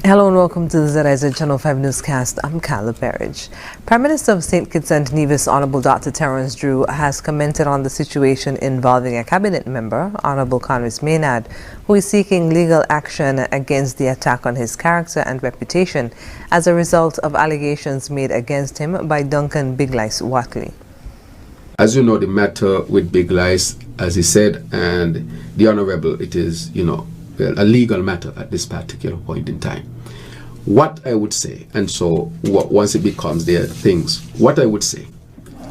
Hello and welcome to the ZIZ Channel 5 newscast. I'm Carla Berridge. Prime Minister of St. Kitts and Nevis, Honorable Dr. Terence Drew, has commented on the situation involving a cabinet member, Honorable Conris Maynard, who is seeking legal action against the attack on his character and reputation as a result of allegations made against him by Duncan Big Lice Watley. As you know, the matter with Big Lice, as he said, and the Honorable, it is, a legal matter at this particular point in time. What I would say, and so once it becomes their things, what I would say,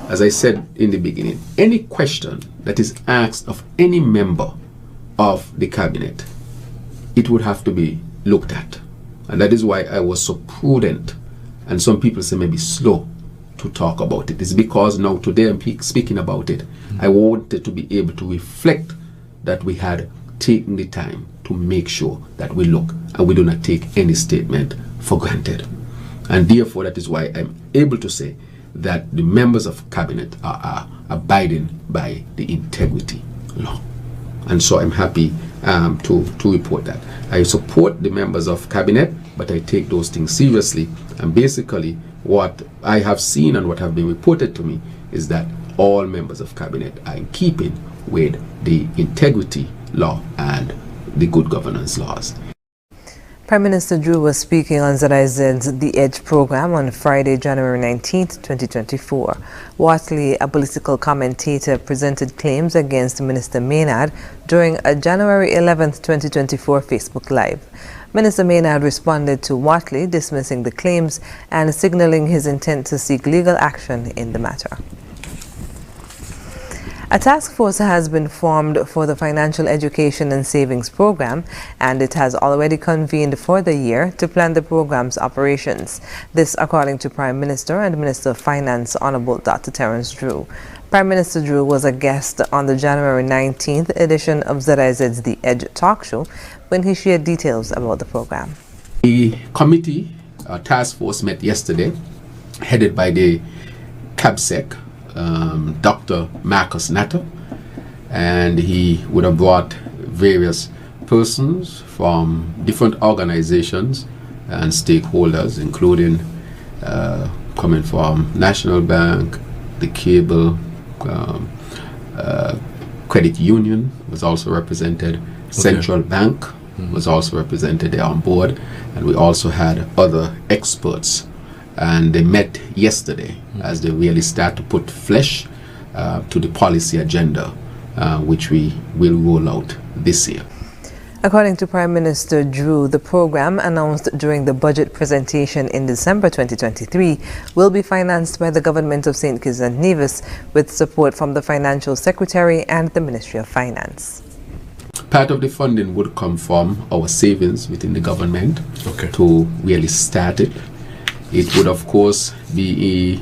as I said in the beginning, any question that is asked of any member of the cabinet, it would have to be looked at. And that is why I was so prudent, and some people say maybe slow to talk about it. It's because now today I'm speaking about it. I wanted to be able to reflect that we had taken the time to make sure that we look and we do not take any statement for granted. And therefore, that is why I'm able to say that the members of cabinet are abiding by the integrity law. And so I'm happy to report that. I support the members of cabinet, but I take those things seriously. And basically, what I have seen and what have been reported to me is that all members of cabinet are in keeping with the integrity law and the good governance laws. Prime Minister Drew was speaking on ZIZ's The Edge program on Friday, January 19, 2024. Watley, a political commentator, presented claims against Minister Maynard during a January 11, 2024 Facebook Live. Minister Maynard responded to Watley, dismissing the claims and signaling his intent to seek legal action in the matter. A task force has been formed for the Financial Education and Savings Program, and it has already convened for the year to plan the program's operations. This according to Prime Minister and Minister of Finance, Honorable Dr. Terence Drew. Prime Minister Drew was a guest on the January 19th edition of ZIZ's The Edge talk show when he shared details about the program. The committee task force met yesterday, headed by the CABSEC, Dr. Marcus Natter, and he would have brought various persons from different organizations and stakeholders, including coming from National Bank, the Cable, Credit Union was also represented, Central Bank was also represented there on board, and we also had other experts. And they met yesterday as they really start to put flesh to the policy agenda, which we will roll out this year. According to Prime Minister Drew, the program announced during the budget presentation in December 2023 will be financed by the government of St. Kitts and Nevis with support from the Financial Secretary and the Ministry of Finance. Part of the funding would come from our savings within the government to really start it. It would, of course, be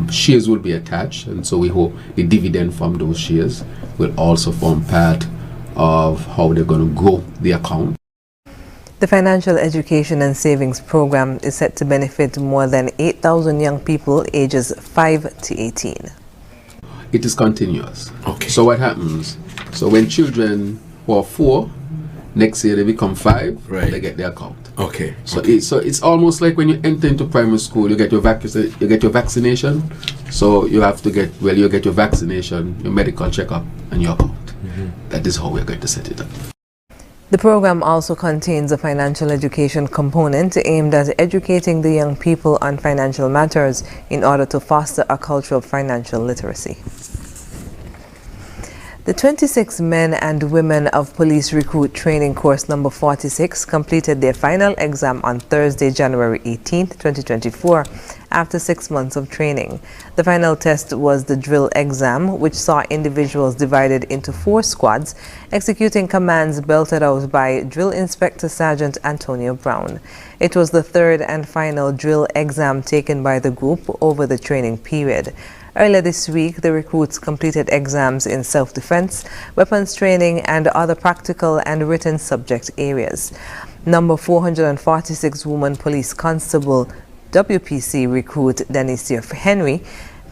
shares will be attached, and so we hope the dividend from those shares will also form part of how they're going to grow the account. The Financial Education and Savings Program is set to benefit more than 8,000 young people ages 5 to 18. It is continuous. So what happens? So when children who are 4, next year they become 5, they get their account. So it's almost like when you enter into primary school, you get your vaccination. So you have to get you get your vaccination, your medical checkup, and your account. That is how we're going to set it up. The program also contains a financial education component aimed at educating the young people on financial matters in order to foster a culture of financial literacy. The 26 men and women of Police Recruit Training Course number 46 completed their final exam on Thursday, January 18, 2024, after 6 months of training. The final test was the drill exam, which saw individuals divided into 4 squads, executing commands belted out by Drill Inspector Sergeant Antonio Brown. It was the third and final drill exam taken by the group over the training period. Earlier this week, the recruits completed exams in self-defense, weapons training, and other practical and written subject areas. Number 446 Woman Police Constable WPC recruit Denicia Henry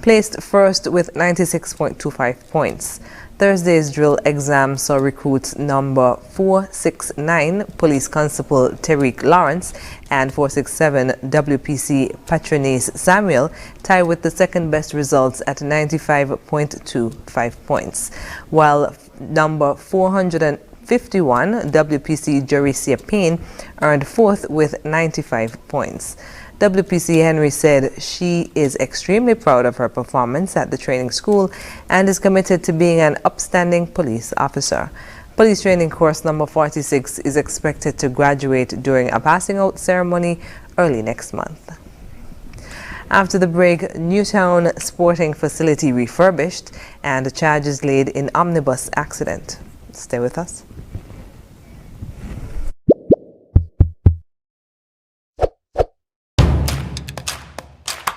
placed first with 96.25 points. Thursday's drill exam saw recruits number 469, Police Constable Tariq Lawrence, and 467, WPC Patronace Samuel, tie with the second best results at 95.25 points, while number 451, WPC Jaricia Payne, earned fourth with 95 points. WPC Henry said she is extremely proud of her performance at the training school and is committed to being an upstanding police officer. Police training course number 46 is expected to graduate during a passing out ceremony early next month. After the break, Newtown Sporting Facility refurbished and charges laid in omnibus accident. Stay with us.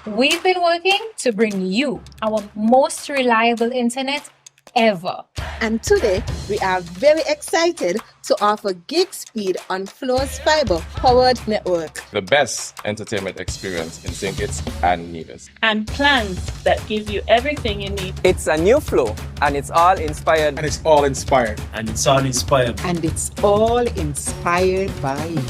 We've been working to bring you our most reliable internet ever. And today, we are very excited to offer gig speed on Flo's fiber-powered network. The best entertainment experience in St. Kitts and Nevis. And plans that give you everything you need. It's a new Flo, and it's all inspired. And it's all inspired. And it's all inspired. And it's all inspired by you.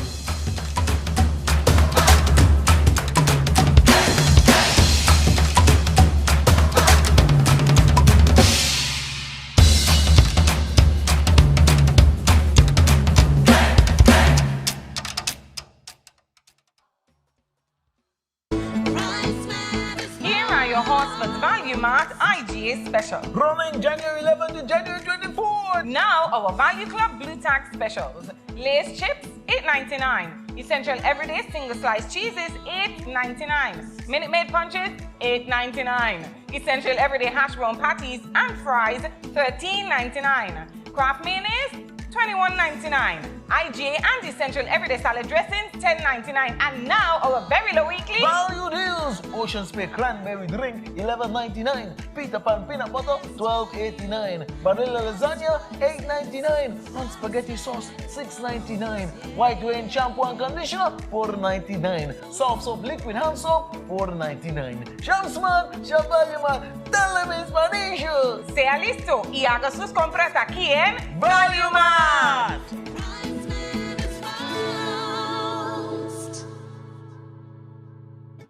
Value Mart IGA special. Running January 11 to January 24. Now our Value Club Blue Tag specials. Lay's chips, $8.99. Essential Everyday Single Slice Cheeses, $8.99. Minute Maid Punches, $8.99. Essential Everyday Hash Brown Patties and Fries, $13.99. Kraft Mayonnaise, $21.99. IGA and Essential Everyday Salad Dressings, $10.99. And now our very low weekly value deals. Ocean Spray Cranberry Drink, $11.99. Peter Pan Peanut Butter, $12.89. Barilla Lasagna, $8.99. And Spaghetti Sauce, $6.99. White Rain Shampoo and Conditioner, $4.99. Soft Soap Liquid Hand Soap, $4.99. Shamsman, Shabayaman, tell them in Spanish. Sea listo y haga sus compras aquí en Value Mart.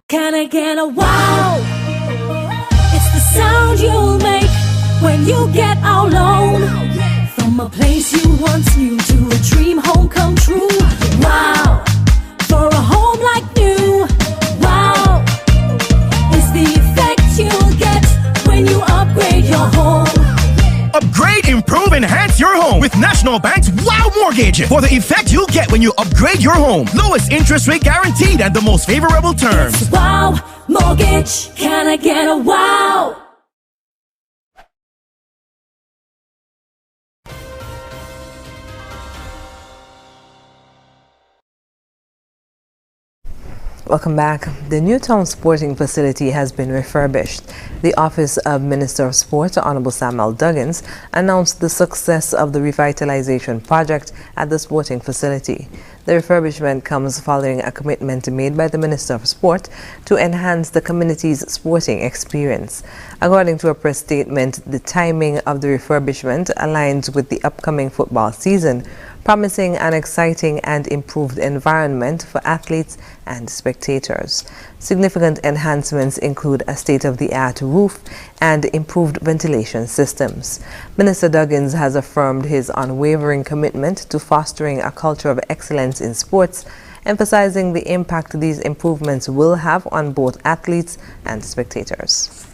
Can I get a wow? It's the sound you'll make when you get out alone. From a place you once knew to a dream home come true. Wow, for a home like new. Wow, it's the effect you'll get when you upgrade your home. Upgrade, improve, enhance your home with National Bank's Wow Mortgage. For the effect you'll get when you upgrade your home. Lowest interest rate guaranteed and the most favorable terms. It's Wow Mortgage. Can I get a wow? Welcome back. The Newtown Sporting Facility has been refurbished. The Office of Minister of Sport, Honorable Samuel Duggins, announced the success of the revitalization project at the sporting facility. The refurbishment comes following a commitment made by the Minister of Sport to enhance the community's sporting experience. According to a press statement, the timing of the refurbishment aligns with the upcoming football season, promising an exciting and improved environment for athletes and spectators. Significant enhancements include a state-of-the-art roof and improved ventilation systems. Minister Duggins has affirmed his unwavering commitment to fostering a culture of excellence in sports, emphasizing the impact these improvements will have on both athletes and spectators.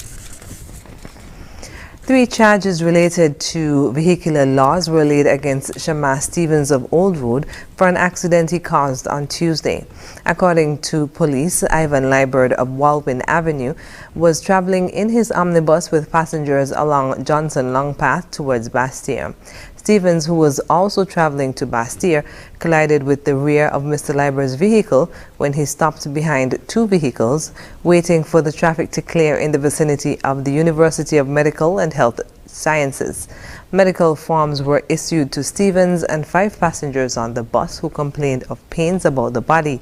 3 charges related to vehicular laws were laid against Shamar Stevens of Old Road for an accident he caused on Tuesday. According to police, Ivan Liebert of Walwyn Avenue was traveling in his omnibus with passengers along Johnson Long Path towards Bastille. Stevens, who was also traveling to Bastille, collided with the rear of Mr. Liebert's vehicle when he stopped behind 2 vehicles, waiting for the traffic to clear in the vicinity of the University of Medical and Health Sciences. Medical forms were issued to Stevens and 5 passengers on the bus who complained of pains about the body,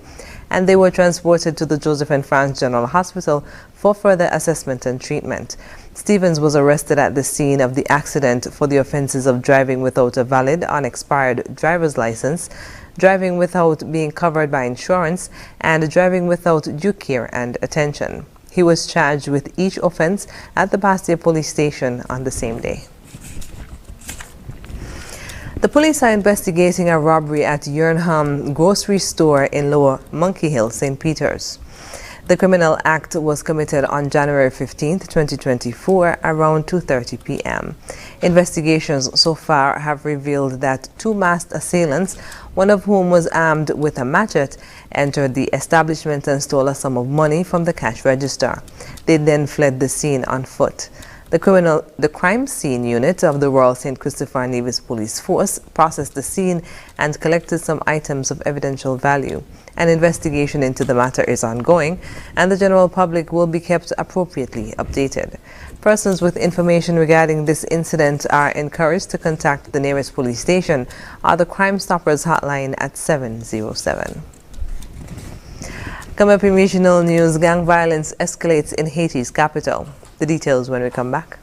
and they were transported to the Joseph and Franz General Hospital for further assessment and treatment. Stevens was arrested at the scene of the accident for the offenses of driving without a valid unexpired driver's license, driving without being covered by insurance, and driving without due care and attention. He was charged with each offense at the Bastille police station on the same day. The police are investigating a robbery at Yernham grocery store in Lower Monkey Hill, St. Peter's. The criminal act was committed on January 15, 2024, around 2:30 p.m. Investigations so far have revealed that two masked assailants, one of whom was armed with a machete, entered the establishment and stole a sum of money from the cash register. They then fled the scene on foot. The crime scene unit of the Royal St. Christopher Nevis Police Force processed the scene and collected some items of evidential value. An investigation into the matter is ongoing, and the general public will be kept appropriately updated. Persons with information regarding this incident are encouraged to contact the nearest police station or the Crime Stoppers hotline at 707. Coming up in regional news, gang violence escalates in Haiti's capital. The details when we come back.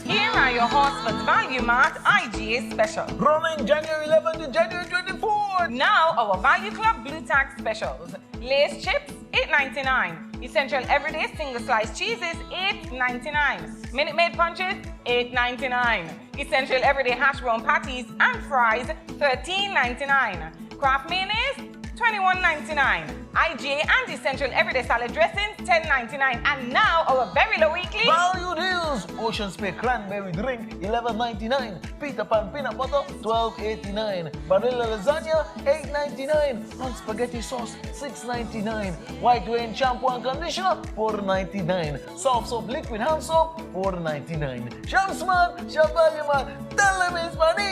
Here are your Horseman's Value Mart IGA special. Running January 11 to January 24. Now our Value Club Blue Tax specials. Lay's chips, $8.99. Essential everyday single slice cheeses, $8.99. Minute Maid punches, $8.99. Essential everyday hash brown patties and fries, $13.99. Kraft mayonnaise, $21.99. IGA and essential everyday salad dressings, $10.99. And now our very low weekly value deals. Ocean Spray cranberry drink, $11.99. Peter Pan peanut butter, $12.89. Vanilla lasagna, $8.99. On spaghetti sauce, $6.99. White Rain shampoo and conditioner, $4.99. Soft soap liquid hand soap, $4.99. Shamsman, Shabalyman, tell them in Spanish.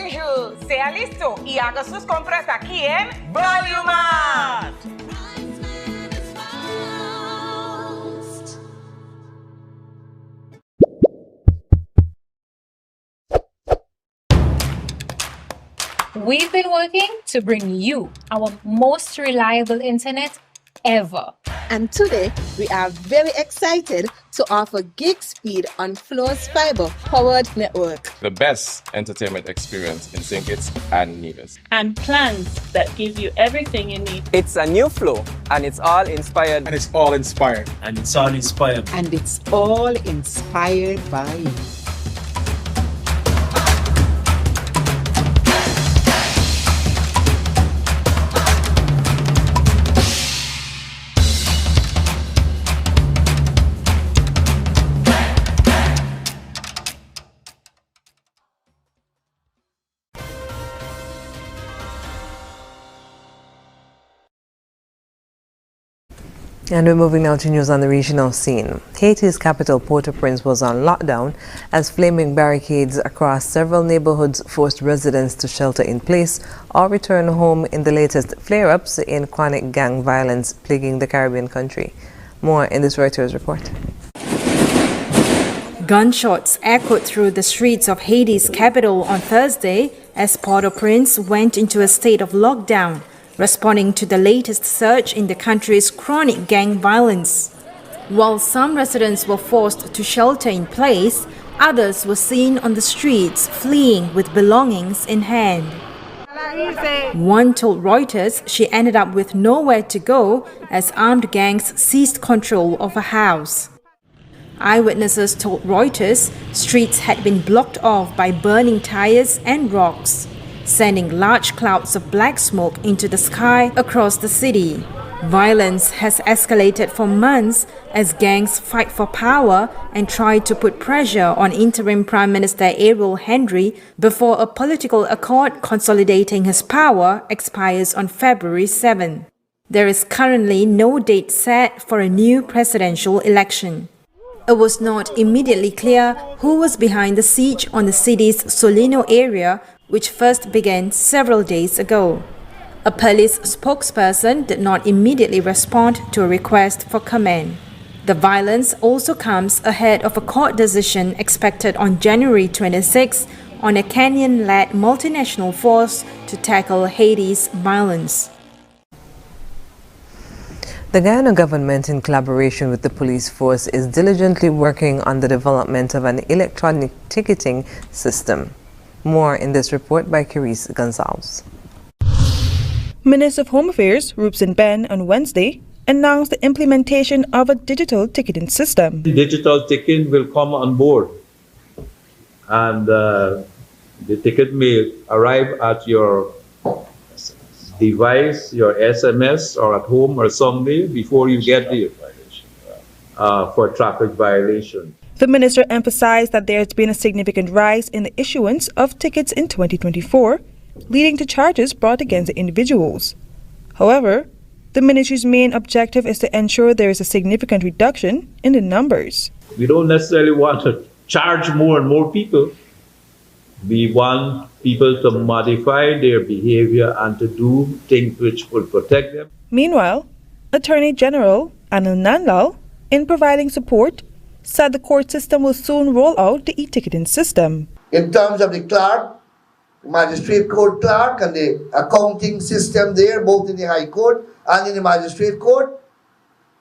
sea listo y haga sus compras aquí en Value Mart. We've been working to bring you our most reliable internet ever. And today, we are very excited to offer gig speed on Flo's fiber-powered network. The best entertainment experience in St. Kitts and Nevis. And plans that give you everything you need. It's a new flow, and it's all inspired. And it's all inspired. And it's all inspired. And it's all inspired by you. And we're moving now to news on the regional scene. Haiti's capital, Port-au-Prince, was on lockdown as flaming barricades across several neighborhoods forced residents to shelter in place or return home in the latest flare-ups in chronic gang violence plaguing the Caribbean country. More in this Reuters report. Gunshots echoed through the streets of Haiti's capital on Thursday as Port-au-Prince went into a state of lockdown, responding to the latest surge in the country's chronic gang violence. While some residents were forced to shelter in place, others were seen on the streets fleeing with belongings in hand. One told Reuters she ended up with nowhere to go as armed gangs seized control of a house. Eyewitnesses told Reuters streets had been blocked off by burning tires and rocks, sending large clouds of black smoke into the sky across the city. Violence has escalated for months as gangs fight for power and try to put pressure on interim Prime Minister Ariel Henry before a political accord consolidating his power expires on February 7. There is currently no date set for a new presidential election. It was not immediately clear who was behind the siege on the city's Solino area, which first began several days ago. A police spokesperson did not immediately respond to a request for comment. The violence also comes ahead of a court decision expected on January 26 on a Kenyan-led multinational force to tackle Haiti's violence. The Guyana government, in collaboration with the police force, is diligently working on the development of an electronic ticketing system. More in this report by Carice Gonzalez. Minister of Home Affairs, Rupson Ben, on Wednesday, announced the implementation of a digital ticketing system. The digital ticket will come on board, and the ticket may arrive at your device, your SMS, or at home or somewhere before you get there for traffic violation. The minister emphasized that there has been a significant rise in the issuance of tickets in 2024, leading to charges brought against the individuals. However, the ministry's main objective is to ensure there is a significant reduction in the numbers. We don't necessarily want to charge more and more people. We want people to modify their behavior and to do things which will protect them. Meanwhile, Attorney General Anil Nandlal, in providing support, said the court system will soon roll out the e-ticketing system. In terms of the clerk, magistrate court clerk, and the accounting system there, both in the High Court and in the Magistrate Court,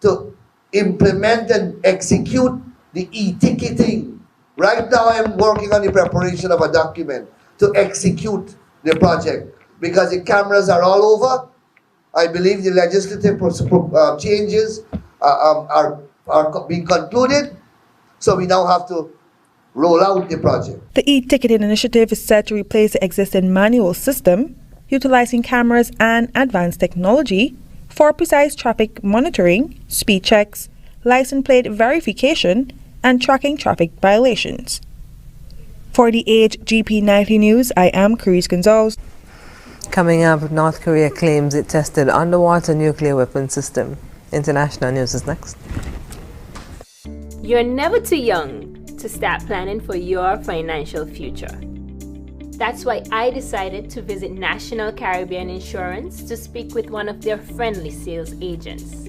to implement and execute the e-ticketing. Right now, I'm working on the preparation of a document to execute the project because the cameras are all over. I believe the legislative changes are being concluded, so we now have to roll out the project. The e-ticketing initiative is set to replace the existing manual system, utilizing cameras and advanced technology for precise traffic monitoring, speed checks, license plate verification, and tracking traffic violations. For the Age GP90 News, I am Carice Gonzalez. Coming up, North Korea claims it tested underwater nuclear weapon system. International news is next. You're never too young to start planning for your financial future. That's why I decided to visit National Caribbean Insurance to speak with one of their friendly sales agents.